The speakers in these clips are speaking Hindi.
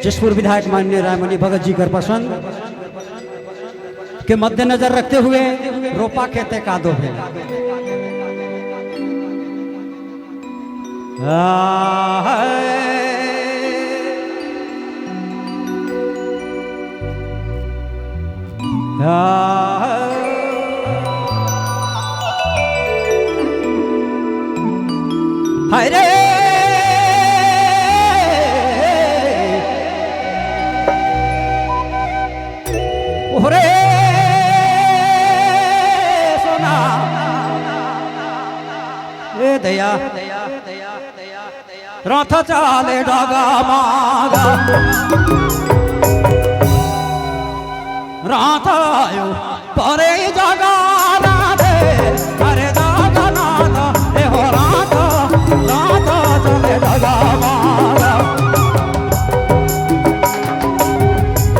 जसपुर विधायक माननीय रायमणि भगत जी कर पसंद के मद्देनजर रखते हुए रोपा कहते का दो है। हाय रे ओरे सोना ए दया रथ चाले डगा मागा रथ आयो परे जगा ना दे अरे दादा नाथ ए हो रथ चले डगा मागा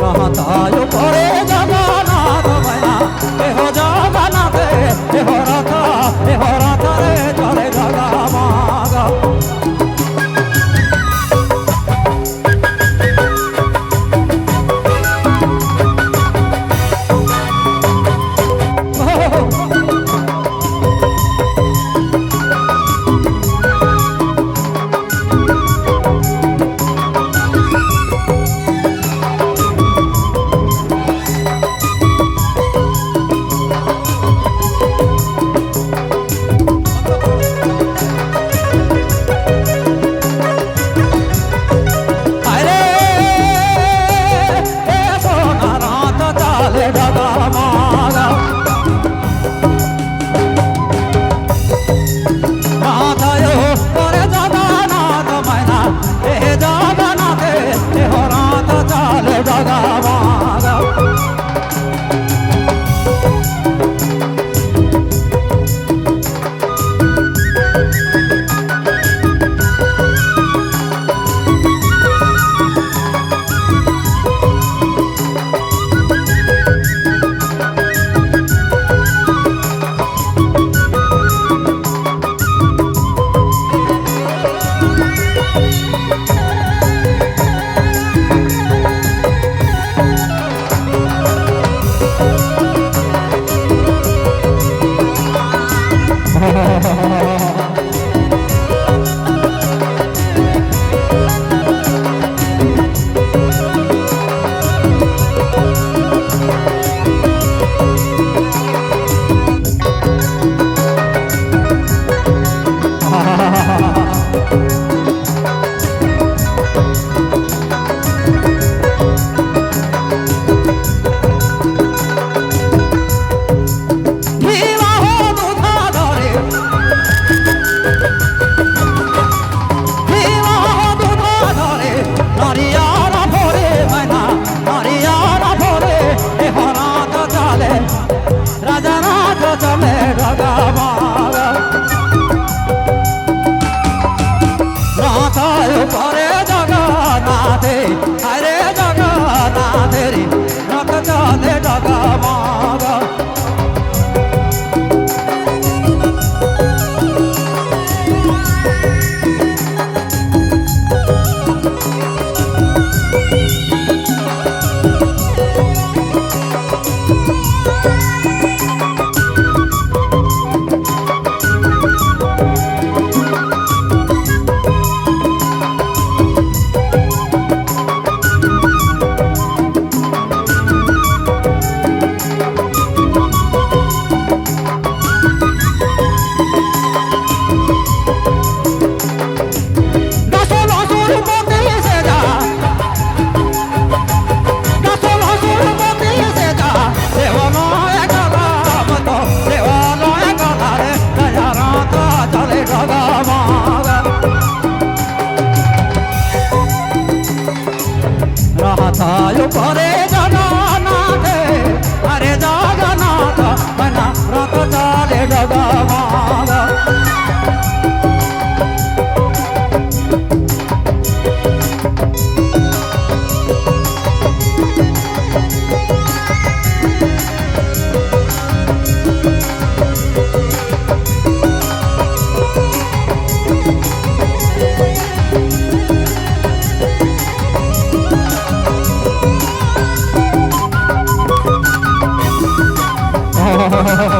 रथ आयो परे जगा नाथ मैना ए हो जगा नाथ ए हो रथ रे चले डगा मागा हो